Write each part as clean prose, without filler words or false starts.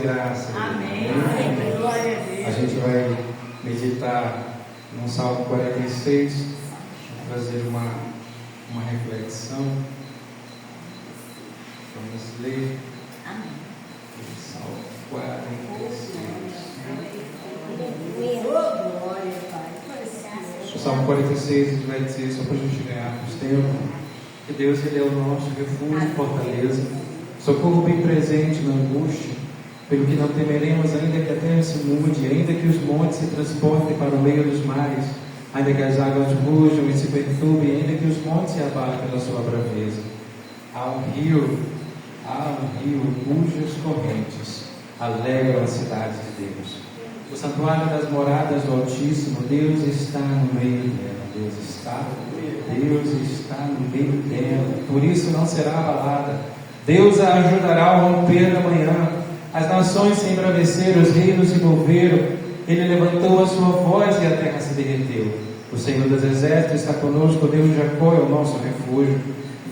graça. Amém. A gente vai meditar no Salmo 46, trazer uma reflexão. Vamos ler. Salmo 46. O Salmo 46 ele vai dizer, só para a gente ganhar os tempos, que Deus ele é o nosso refúgio e fortaleza, socorro bem presente na angústia, pelo que não temeremos, ainda que a terra se mude, ainda que os montes se transportem para o meio dos mares, ainda que as águas rujam e se perturbem, ainda que os montes se abalem pela sua braveza. Há um rio cujas correntes alegram a cidade de Deus. O santuário das moradas do Altíssimo, Deus está no meio dela. Deus está no meio dela. Por isso não será abalada. Deus a ajudará ao romper da manhã. As nações se embraveceram, os reinos se moveram. Ele levantou a sua voz e a terra se derreteu. O Senhor dos Exércitos está conosco. Deus de Jacó é o nosso refúgio.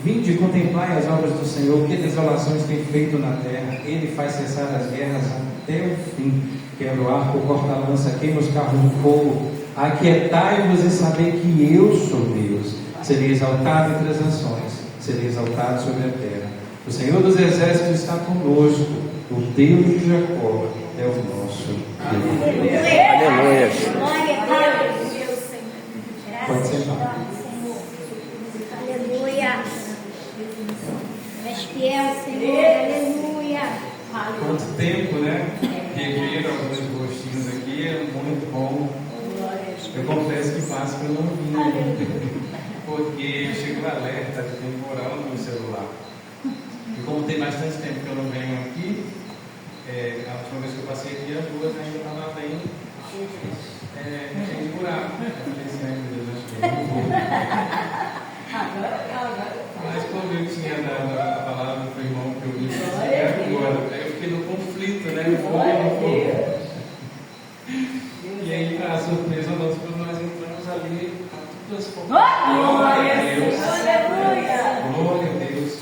Vinde e contemplai as obras do Senhor, que desolações tem feito na terra. Ele faz cessar as guerras até o fim. Quebra o arco, corta a lança, queima os carros no fogo. Aquietai-vos e sabei que eu sou Deus. Serei exaltado entre as nações, serei exaltado sobre a terra. O Senhor dos Exércitos está conosco. O Deus de Jacó é o nosso Deus. Aleluia. Pode sentar. Aleluia. És fiel, Senhor. Aleluia. Quanto tempo, né? Rever alguns rostinhos aqui é muito bom. Eu confesso que faz que eu não vim, porque chegou alerta de temporal no meu celular. E como tem bastante tempo que eu não venho aqui, a última vez que eu passei aqui, as ruas ainda estavam bem cheio de buraco. Eu falei assim, ai meu Deus, acho que eu não vou. Mas quando eu tinha dado a palavra para o irmão que eu disse assim, agora, aí eu fiquei no conflito, né? E aí, para a surpresa nossa, quando nós entramos ali, está tudo transformado. Glória a Deus. Glória a Deus.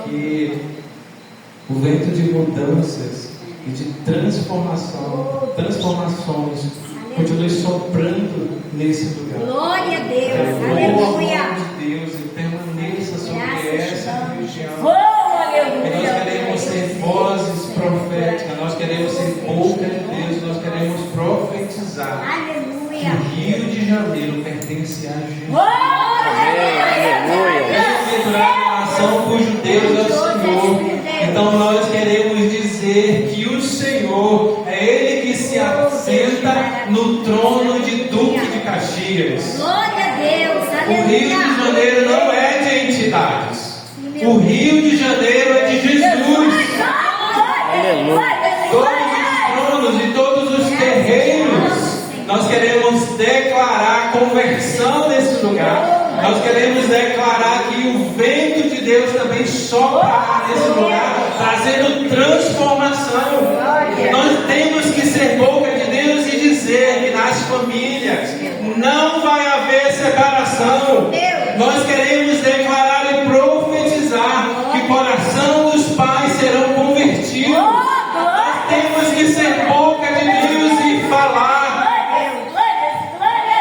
Que o vento de mudanças e de transformações continue soprando nesse lugar. Glória a Deus. Aleluia. Aleluia. De Deus e permaneça sobre essa região. Aleluia. E nós queremos ser vozes proféticas, nós queremos ser boca de Deus, nós queremos profetizar. Aleluia. O Rio de Janeiro pertence a Jesus. Aleluia. Bem-aventurada a nação cujo Deus é o Senhor. Então nós queremos dizer que o Senhor é Ele que se assenta no trono de Duque de Caxias. Glória a Deus. O Rio de Janeiro não é de entidades. O Rio de Janeiro é de Jesus. Todos os tronos e todos os terreiros, nós queremos declarar conversão nesse lugar. Nós queremos declarar que o vento de Deus também sopra nesse lugar, trazendo transformação. Nós temos que ser boca de Deus e dizer que nas famílias não vai haver separação. Nós queremos declarar e profetizar que o coração dos pais serão convertidos. Nós temos que ser boca de Deus e falar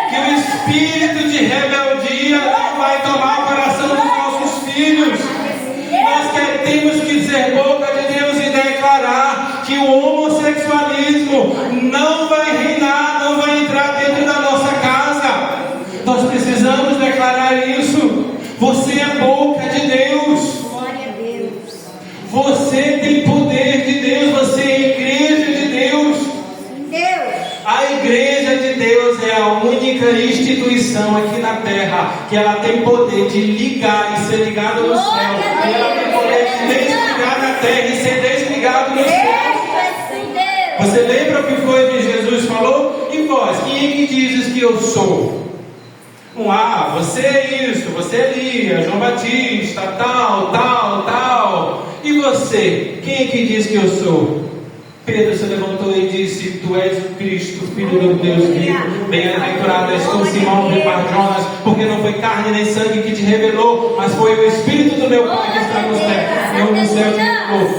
que o espírito de rebeldia não vai tomar o coração dos nossos filhos. Nós temos que ser boca de Deus e declarar que o homossexualismo não vai reinar, não vai entrar dentro da nossa casa. Nós precisamos declarar isso. Você é boca de Deus. Glória a Deus. Você tem poder de Deus. Você é igreja de Deus. A igreja de Deus é a única instituição aqui na terra que ela tem poder de ligar e ser ligada no céu. E ela tem poder de desligar na terra e ser desligado no céu. Você lembra o que foi que Jesus falou? E vós, quem é que dizes que eu sou? Você é isso, você é Elias, João Batista, tal. E você, quem é que diz que eu sou? Pedro se levantou e disse: Tu és o Cristo, Filho do Deus vivo. Bem-aventurado és tu, Simão de Barjonas, porque não foi carne nem sangue que te revelou, mas foi o Espírito do meu Pai que está no céu.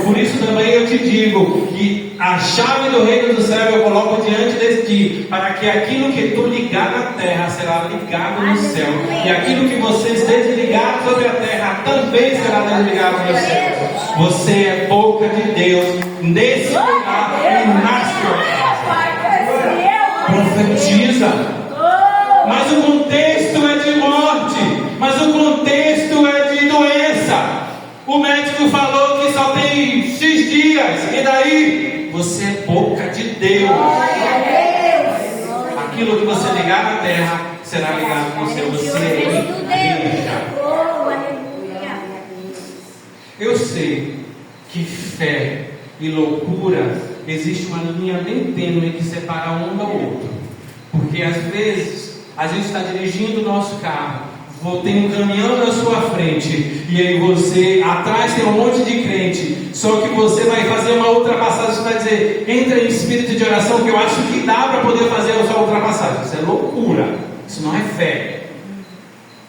Por isso também eu te digo que A chave do reino do céu eu coloco diante de ti, para que aquilo que tu ligar na terra será ligado no céu, e aquilo que vocês desligar sobre a terra também será desligado no céu. Você é boca de Deus nesse lugar e na sua casa. Profetiza. Mas o contexto é de morte, mas o contexto é de doença. O médico falou que só tem X dias, e daí? Você é boca de Deus. Aquilo que você ligar na terra será ligado no céu. Você é igreja. Eu sei que fé e loucura existe uma linha bem tênue que separa um do outro. Porque às vezes a gente está dirigindo o nosso carro, tem um caminhão na sua frente, e aí você, atrás tem um monte de crente, só que você vai fazer uma ultrapassagem, você vai dizer, entra em espírito de oração, que eu acho que dá para poder fazer essa ultrapassagem. Isso é loucura, isso não é fé.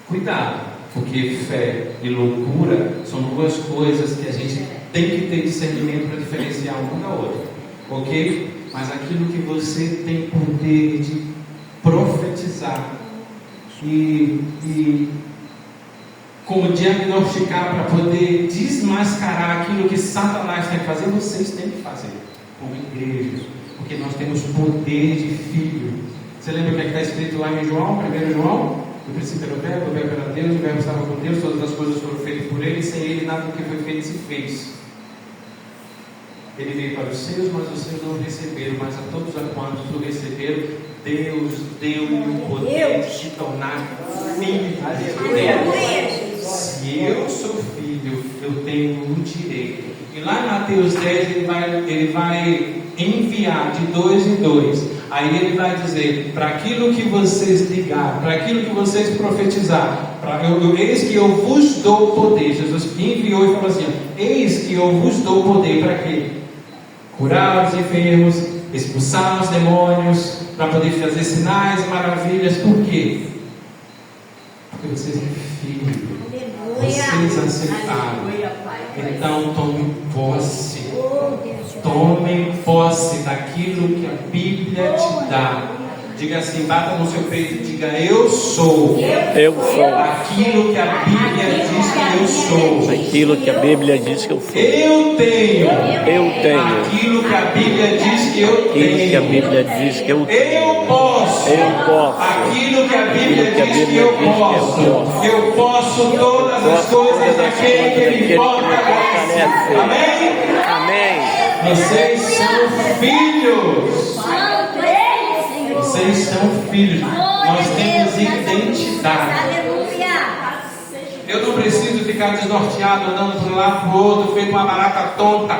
Cuidado, porque fé e loucura são duas coisas que a gente tem que ter discernimento para diferenciar uma da outra, ok? Mas aquilo que você tem poder de profetizar e como diagnosticar para poder desmascarar aquilo que Satanás tem que fazer, vocês têm que fazer como igreja, porque nós temos poder de filho. Você lembra o que está escrito lá em João, 1 João? No princípio era o verbo era Deus, o verbo estava com Deus, todas as coisas foram feitas por ele, sem ele nada do que foi feito se fez. Ele veio para os seus, mas os seus não o receberam, mas a todos a quantos o receberam, Deus deu-lhe o poder de se tornar filho de Deus. Se eu sou filho, eu tenho o direito. E lá em Mateus 10 ele vai enviar de 2 em 2. Aí ele vai dizer, para aquilo que vocês ligarem, para aquilo que vocês profetizarem, eis que eu vos dou poder. Jesus enviou e falou assim, eis que eu vos dou poder para quê? Curar os enfermos, expulsar os demônios, para poder fazer sinais e maravilhas. Por quê? Porque vocês são filhos. Vocês aceitaram. Então tomem posse. Tomem posse daquilo que a Bíblia te dá. Diga assim, bata no seu peito e diga, eu sou. Eu sou. Aquilo que a Bíblia diz que eu sou. Aquilo que a Bíblia diz que eu sou. Eu tenho. Eu tenho. Aquilo que a Bíblia diz que eu Aquilo que a tenho. Bíblia diz que eu tenho. Eu posso. Eu posso. Aquilo que a Bíblia que a diz que Bíblia eu diz que eu posso. posso. Eu posso todas as coisas daquele que me fortalece. Amém? Amém. Vocês são filhos. Vocês são filhos. Nós temos identidade. Eu não preciso ficar desnorteado, andando para um lado para o outro, feito uma barata tonta.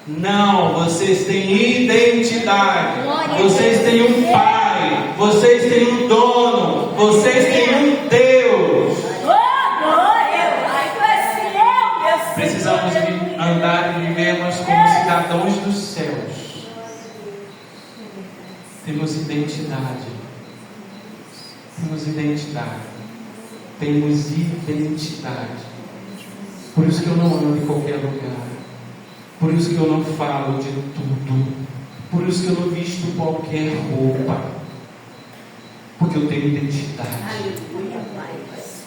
Não, vocês têm identidade. Vocês têm um pai. Vocês têm um dono. Vocês têm um Deus. Precisamos andar e vivermos como cidadãos dos céus. Temos identidade. Temos identidade. Temos identidade. Por isso que eu não ando em qualquer lugar. Por isso que eu não falo de tudo. Por isso que eu não visto qualquer roupa. Porque eu tenho identidade.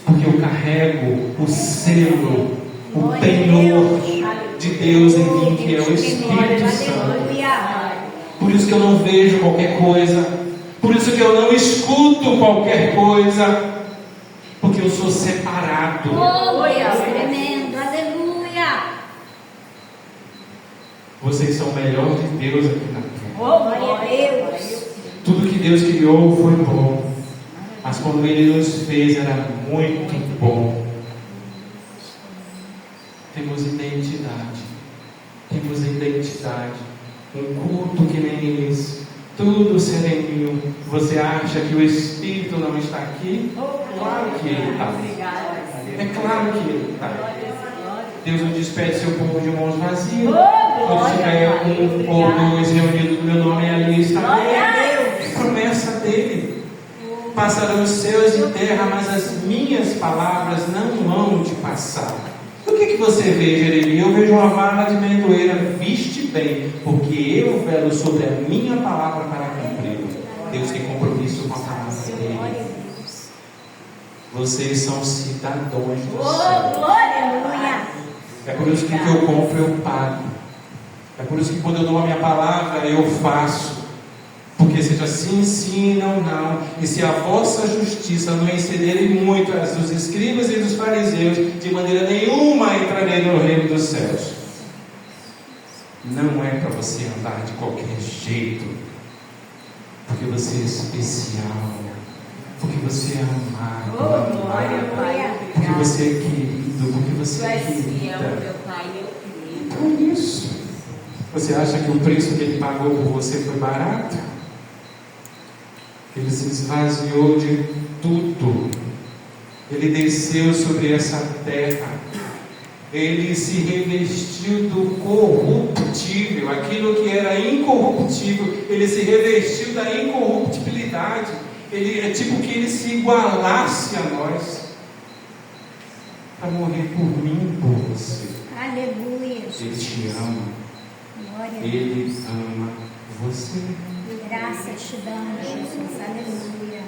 Porque eu carrego o selo, o penhor de Deus em mim, que é o Espírito Santo. Por isso que eu não vejo qualquer coisa. Por isso que eu não escuto qualquer coisa. Porque eu sou separado. Tremendo, aleluia. Vocês são o melhor de Deus aqui na terra. Glória a Deus. Tudo que Deus criou foi bom. Mas quando Ele nos fez era muito bom. Temos identidade. Temos identidade. Um culto que nem esse, tudo sereninho. Você acha que o Espírito não está aqui? Claro que Ele está. É claro que Ele está. Deus não despede seu povo de mãos vazias. Quando tiver um ou dois reunidos no meu nome, ali está Ele. É promessa dele. Passarão os céus e terra, mas as minhas palavras não hão de passar. O que você vê, Jeremias? Eu vejo uma vara de amendoeira. Viste bem, porque eu velo sobre a minha palavra para cumprir. Deus tem compromisso com a palavra dele. Vocês são cidadãos do céu. Aleluia. É por isso que o que eu compro eu pago. É por isso que quando eu dou a minha palavra eu faço. Porque seja sim, sim, não, não. E se a vossa justiça não excederem muito as dos escribas e dos fariseus, de maneira nenhuma entrarei no reino dos céus. Não é para você andar de qualquer jeito. Porque você é especial. Porque você é amado. Porque você é querido. Porque você é querida. Então é isso. Você acha que o preço que ele pagou por você foi barato? Ele se esvaziou de tudo. Ele desceu sobre essa terra. Ele se revestiu do corruptível, aquilo que era incorruptível. Ele se revestiu da incorruptibilidade. Ele é tipo que ele se igualasse a nós para morrer por mim, por você. Aleluia. Ele te ama. Glória. Ele ama você. Graças te damos, Jesus. Aleluia.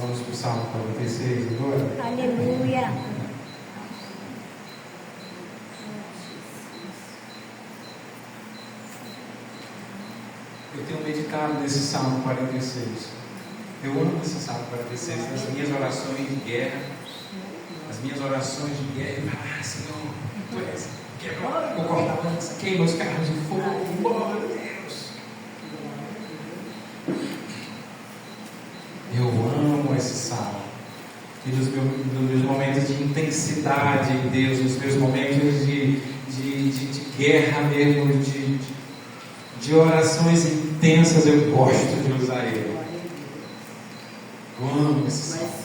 Vamos para o Salmo 46 agora. Aleluia. Eu tenho meditado nesse Salmo 46. Eu amo esse Salmo 46 nas minhas orações de guerra. As minhas orações de guerra. Senhor, tu és. Quebra o corta-lança, queima os carros de fogo. Glória a Deus. Eu amo esse Salmo. E nos meus momentos de intensidade em Deus, nos meus momentos de guerra mesmo, de orações intensas, eu gosto de usar ele. Eu amo esse Salmo.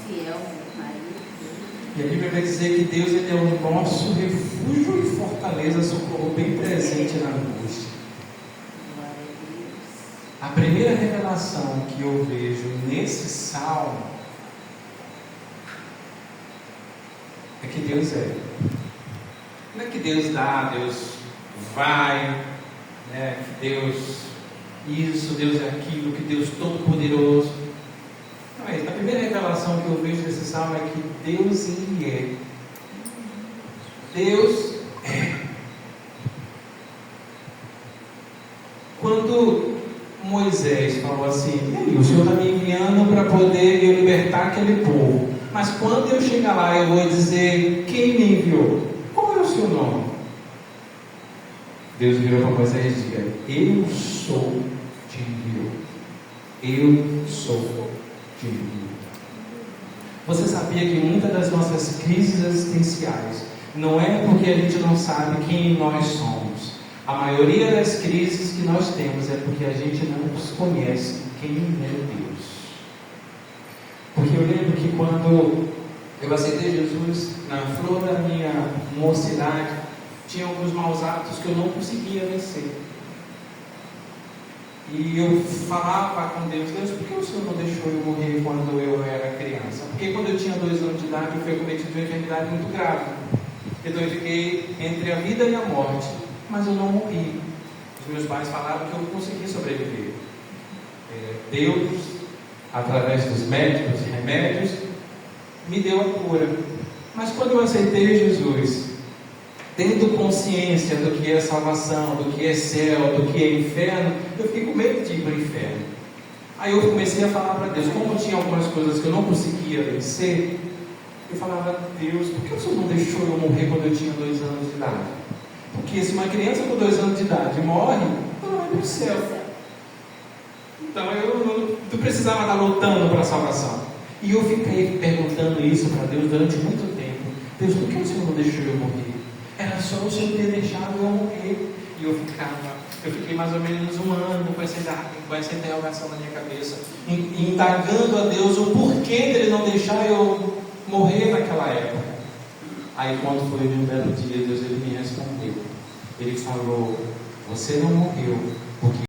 E a Bíblia vai dizer que Deus ele é o nosso refúgio e fortaleza, socorro bem presente na angústia. A primeira revelação que eu vejo nesse Salmo é que Deus é. Não é que Deus dá, Deus vai, né? Que Deus isso, Deus é aquilo, que Deus todo-poderoso. A primeira revelação que eu vejo nesse salmo é que Deus ele é. Deus é. Quando Moisés falou assim: o Senhor está me enviando para poder eu libertar aquele povo, mas quando eu chegar lá eu vou dizer quem me enviou. Qual é o seu nome? Deus virou para Moisés e disse: eu sou te enviou. Eu sou. Você sabia que muitas das nossas crises existenciais não é porque a gente não sabe quem nós somos. A maioria das crises que nós temos é porque a gente não conhece quem é Deus. Porque eu lembro que quando eu aceitei Jesus na flor da minha mocidade, tinha alguns maus hábitos que eu não conseguia vencer. E eu falava com Deus: Deus, por que o Senhor não deixou eu morrer quando eu era criança? Porque quando eu tinha 2 anos de idade, eu fui cometido uma enfermidade muito grave. Então eu fiquei entre a vida e a morte, mas eu não morri. Os meus pais falaram que eu consegui sobreviver. Deus, através dos médicos e remédios, me deu a cura. Mas quando eu aceitei Jesus, tendo consciência do que é salvação, do que é céu, do que é inferno, eu fiquei com medo de ir para o inferno. Aí eu comecei a falar para Deus, como tinha algumas coisas que eu não conseguia vencer, eu falava: Deus, por que o Senhor não deixou eu morrer quando eu tinha 2 anos de idade? Porque se uma criança com 2 anos de idade morre, ela vai para o céu. Então eu não precisava estar lutando para a salvação. E eu fiquei perguntando isso para Deus durante muito tempo: Deus, por que o Senhor não deixou eu morrer? Era só o Senhor ter deixado eu morrer. E eu fiquei mais ou menos 1 ano com essa interrogação na minha cabeça, indagando a Deus o porquê dele não deixar eu morrer naquela época. Aí quando foi de um belo dia, Deus ele me respondeu. Ele falou: você não morreu porque